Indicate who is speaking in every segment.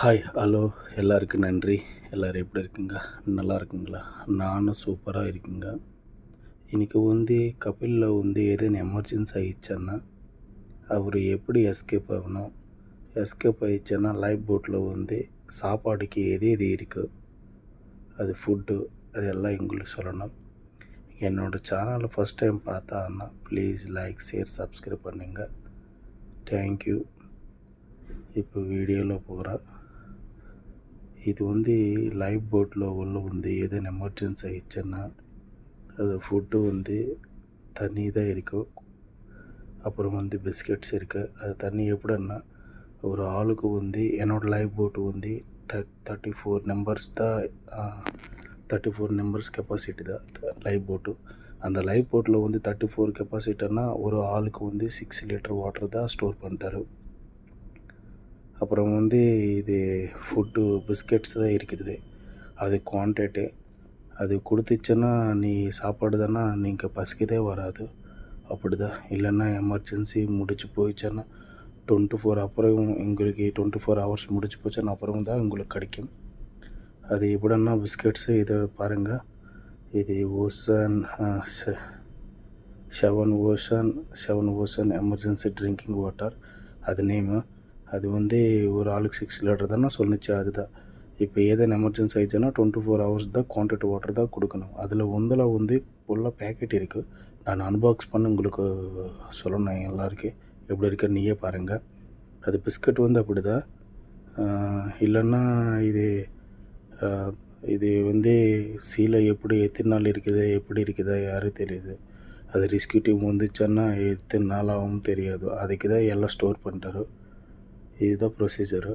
Speaker 1: Hi, hello, எல்லாருக்கும் நன்றி. எல்லோரும் எப்படி இருக்குங்க? நல்லா இருக்குங்களா? நானும் சூப்பராக இருக்குங்க. இன்றைக்கி கபிலில் ஏதேனும் எமர்ஜென்சி ஆயிடுச்சுன்னா அவர் எப்படி எஸ்கேப் ஆகணும், எஸ்கேப் ஆயிடுச்சுன்னா லைஃப் போட்டில் சாப்பாடுக்கு எது எது இருக்கோ அது ஃபுட்டு அதெல்லாம் எங்களுக்கு சொல்லணும். என்னோடய சேனலை ஃபஸ்ட் டைம் பார்த்தான்னா ப்ளீஸ் லைக், ஷேர், சப்ஸ்கிரைப் பண்ணுங்க. தேங்க்யூ. இப்போ வீடியோவில் போகிறேன். இது லைஃப் போட்டில் உள்ள ஏதேனும் எமர்ஜென்சி ஆயிடுச்சுன்னா அது ஃபுட்டு தண்ணி தான் இருக்கும். அப்புறம் பிஸ்கெட்ஸ் இருக்குது. அது தண்ணி எப்படின்னா ஒரு ஆளுக்கு என்னோடய லைஃப் போட்டு 34 நம்பர்ஸ் தான், 34 நம்பர்ஸ் கெப்பாசிட்டி தான் லைஃப் போட்டு. அந்த லைஃப் போட்டில் 34 கெப்பாசிட்டின்னா ஒரு ஆளுக்கு 6 லிட்டர் வாட்டர் தான் ஸ்டோர் பண்ணிட்டாரு. அப்புறம் இது ஃபுட்டு பிஸ்கெட்ஸ் தான் இருக்குது. அது குவான்டிட்டி அது கொடுத்துச்சுன்னா நீ சாப்பாடு தானே, நீங்கள் பசிக்கதே வராது. அப்படி தான். இல்லைன்னா எமர்ஜென்சி முடிச்சு போயிடுச்சுன்னா 24 அப்புறம் எங்களுக்கு 24 ஹவர்ஸ் முடிச்சு போச்சுன்னா அப்புறம் தான் உங்களுக்கு கிடைக்கும். அது எப்படின்னா பிஸ்கெட்ஸு இதை பாருங்கள். இது seven ocean emergency drinking water அது நேமு. அது ஒரு ஆளுக்கு 6 லிட்டர் தானே சொன்னிச்சு. அதுதான். இப்போ ஏதேனும் எமர்ஜென்சி ஆயிடுச்சுன்னா 24 ஹவர்ஸ் தான் குவான்டிட்டி வாட்டர் தான் கொடுக்கணும். அதில் ஃபுல்லாக பேக்கெட் இருக்குது. நான் அன்பாக்ஸ் பண்ணி உங்களுக்கு சொல்லணும் எல்லாருக்கும் எப்படி இருக்குன்னு நீயே பாருங்கள். அது பிஸ்கட் அப்படி தான். இல்லைன்னா இது சீலை எப்படி எத்தனை நாள் இருக்குது, எப்படி இருக்குதா யாரும் தெரியுது. அது ரிஸ்கிட்டிவ் வந்துச்சுன்னா எத்தனை நாள் ஆகும் தெரியாது. அதுக்கு தான் எல்லாம் ஸ்டோர் பண்ணிட்டாரு. இதுதான் ப்ரொசீஜரு.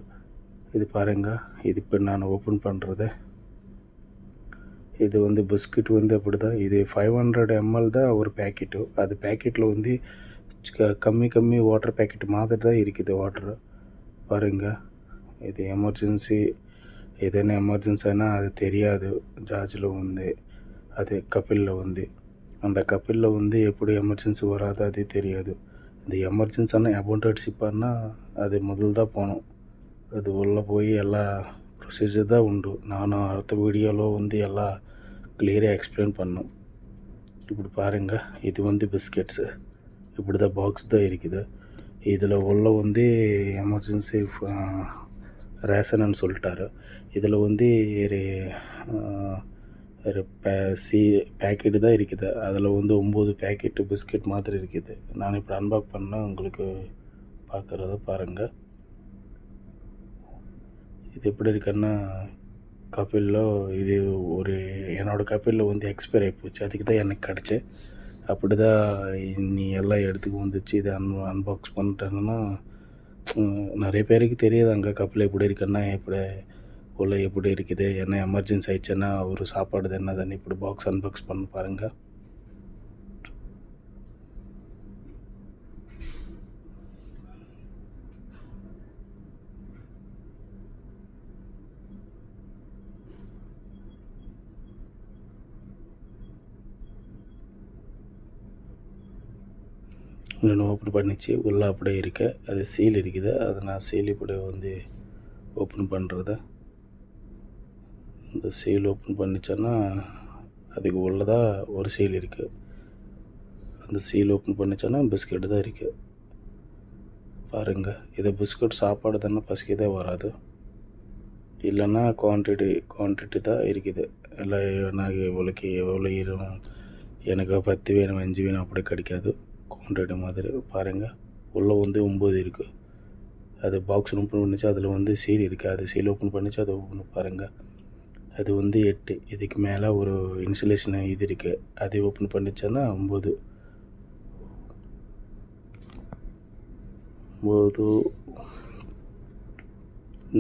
Speaker 1: இது பாருங்கள். இது இப்போ நான் ஓப்பன் பண்ணுறது. இது பிஸ்கட் அப்படி தான். இது 500 ml தான் ஒரு பேக்கெட்டு. அது பேக்கெட்டில் கம்மி வாட்டர் பேக்கெட் மாதிரி தான் இருக்குது வாட்ரு. பாருங்கள். இது எமர்ஜென்சி ஏதேனும் எமர்ஜென்சினா அது தெரியாது. ஜார்ஜில் அது கபிலில் அந்த கபிலில் எப்படி எமர்ஜென்சி வராது அது தெரியாது. இந்த எமர்ஜென்சினா அபவுண்டட் ஷிப்பானா அது முதல் தான் போகணும். அது உள்ளே போய் எல்லா ப்ரொசீஜர் தான் உண்டு. நானும் அடுத்த வீடியோவில் எல்லாம் கிளியராக எக்ஸ்பிளைன் பண்ணோம். இப்படி பாருங்கள். இது பிஸ்கெட்ஸு இப்படி தான் பாக்ஸ் தான் இருக்குது. இதில் உள்ள எமர்ஜென்சி ரேஷன்னு சொல்லிட்டாரு. இதில் ஒரு பேக்கெட்டு தான் இருக்குது. அதில் 9 பேக்கெட்டு பிஸ்கெட் மாதிரி இருக்குது. நான் இப்போ அன்பாக் பண்ணால் உங்களுக்கு பார்க்குறத பாருங்கள். இது எப்படி இருக்குன்னா கபிலில் இது ஒரு என்னோடய கபிலில் எக்ஸ்பைரி ஆகி போச்சு. அதுக்கு தான் எனக்கு கிடச்சி. அப்படி தான் நீ எல்லாம் எடுத்துக்கு வந்துச்சு. இதை அன்பாக்ஸ் பண்ணிட்டேன்னா நிறைய பேருக்கு தெரியாது அங்கே கபில் எப்படி இருக்குன்னா எப்படி உள்ள எப்படி இருக்குது. என்ன எமர்ஜென்சி ஆயிடுச்சுன்னா ஒரு சாப்பாடு என்னதுன்னு இப்படி பாக்ஸ் அன்பாக்ஸ் பண்ணி பாருங்கள். இன்னொன்று ஓப்பன் பண்ணிச்சு. உள்ளே அப்படியே இருக்க அது சீல் இருக்குது. அதை நான் சீல் இப்படி ஓப்பன் பண்ணுறது. இந்த சீல் ஓப்பன் பண்ணிச்சோன்னா அதுக்கு உள்ளதாக ஒரு சீல் இருக்குது. அந்த சீல் ஓப்பன் பண்ணிச்சோன்னா பிஸ்கெட்டு தான் இருக்குது. பாருங்கள். இதை பிஸ்கட் சாப்பாடு தானே பசிக்கதே வராது. இல்லைன்னா குவான்டிட்டி தான் இருக்குது. எல்லாம் நான் எவ்வளோ ஈரம் எனக்கு 10 வேணும் 5 வேணும் அப்படி கிடைக்காது. குவான்டிட்டி மாதிரி பாருங்கள். உள்ளே 9 இருக்குது. அது பாக்ஸ் ஓப்பன் பண்ணிச்சு. அதில் சீல் இருக்குது. அது சீல் ஓப்பன் பண்ணிச்சு. அதை ஓப்பன் பாருங்கள். அது 8. இதுக்கு மேலே ஒரு இன்சுலேஷன் இது இருக்குது. அதை ஓப்பன் பண்ணிச்சோன்னா 9.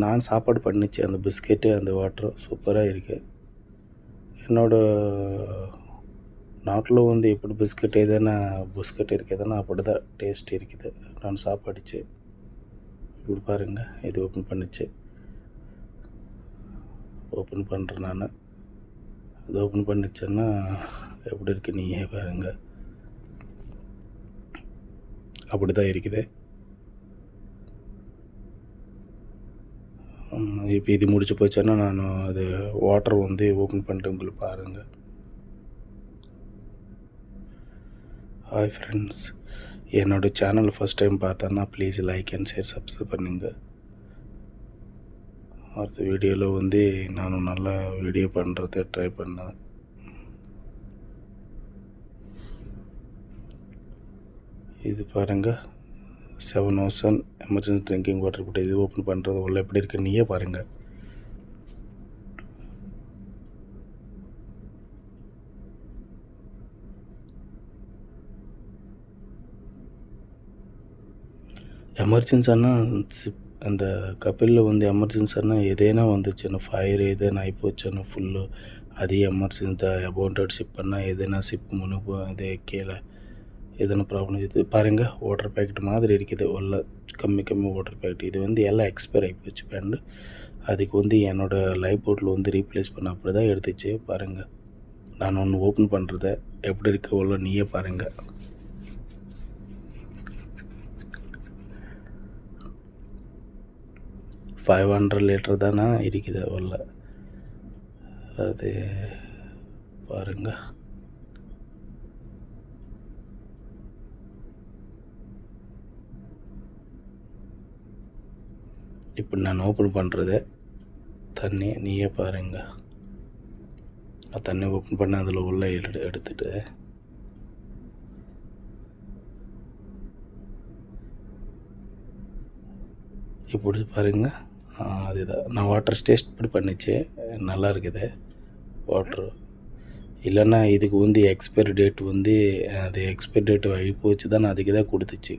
Speaker 1: நான் சாப்பாடு பண்ணிச்சு. அந்த பிஸ்கெட்டு அந்த வாட்டர் சூப்பராக இருக்குது. என்னோடய நாட்டில் எப்படி பிஸ்கட் எதுனா பிஸ்கட் இருக்குதுன்னா அப்படி தான் டேஸ்ட் இருக்குது. நான் சாப்பாடுச்சு. இப்படி பாருங்கள். இது ஓப்பன் பண்ணிச்சு. ஓப்பன் பண்ணுறேன் நான். இது ஓப்பன் பண்ணிச்சேன்னா எப்படி இருக்குது நீயே பாருங்கள். அப்படி தான் இருக்குது. இப்போ இது முடிச்சு போச்சுன்னா நான் அது வாட்டர் வந்து ஓப்பன் பண்ணிட்டு உங்களுக்கு பாருங்கள். ஹாய் ஃப்ரெண்ட்ஸ், என்னோடய சேனல் ஃபஸ்ட் டைம் பார்த்தோன்னா please like and share subscribe பண்ணுங்கள். அடுத்த வீடியோவில் வந்து நானும் நல்லா வீடியோ பண்ணுறதை ட்ரை பண்ணேன். இது பாருங்கள், 7 ocean எமர்ஜென்சி ட்ரிங்கிங் வாட்டர் போட்டு இது ஓப்பன் பண்ணுறது உள்ள எப்படி இருக்கு நீயே பாருங்கள். எமர்ஜென்சின்னா அந்த கப்பலில் வந்து எமர்ஜென்சின்னா எதேனா வந்துச்சுன்னா ஃபயர் எதேனா ஆகிப்போச்சுன்னா ஃபுல்லு அதே எமர்ஜென்சி அபவுண்டட் ஷிப்புன்னா எதனா ஷிப் முனுப்பு இதே கீழே எதனா ப்ராப்ளம். இது பாருங்கள், வாட்டர் பேக்கெட் மாதிரி இருக்குது உள்ள கம்மி வாட்டர் பேக்கெட். இது வந்து எல்லாம் எக்ஸ்பயர் ஆகிப்போச்சு பேண்டு. அதுக்கு வந்து என்னோடய லைஃப் போட்டில் வந்து ரீப்ளேஸ் பண்ண அப்படி தான் எடுத்துச்சு. பாருங்கள், நான் ஒன்று ஓப்பன் பண்ணுறத எப்படி இருக்க உள்ள நீயே பாருங்கள். $500 லிட்டர் தானே இருக்குது உள்ள. அது பாருங்கள், இப்போ நான் ஓப்பன் பண்ணுறது தண்ணி நீயே பாருங்கள். தண்ணி ஓப்பன் பண்ண அதில் உள்ள எடுத்துட்டு இப்படி பாருங்கள். அதுதான் நான் வாட்டர் டேஸ்ட் இப்படி பண்ணிச்சு, நல்லா இருக்குது வாட்ரு. இல்லைன்னா இதுக்கு வந்து எக்ஸ்பைரி டேட் வந்து அது எக்ஸ்பைரி டேட் ஆகி போச்சு தான் அதுக்கு தான் கொடுத்துச்சு.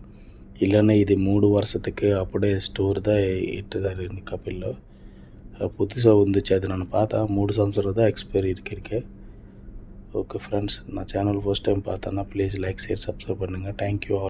Speaker 1: இல்லைன்னா இது 3 வருஷத்துக்கு அப்படியே ஸ்டோர் தான் இட்டுதாரு கப்பலில். புதுசாக வந்துச்சு, அது நான் பார்த்தா 3 సంవత్సరాలు தான் எக்ஸ்பைரி இருக்கு. ஓகே ஃப்ரெண்ட்ஸ், நான் சேனல் ஃபர்ஸ்ட் டைம் பார்த்தேன்னா ப்ளீஸ் லைக் ஷேர் சப்ஸ்கிரைப் பண்ணுங்கள். தேங்க்யூ.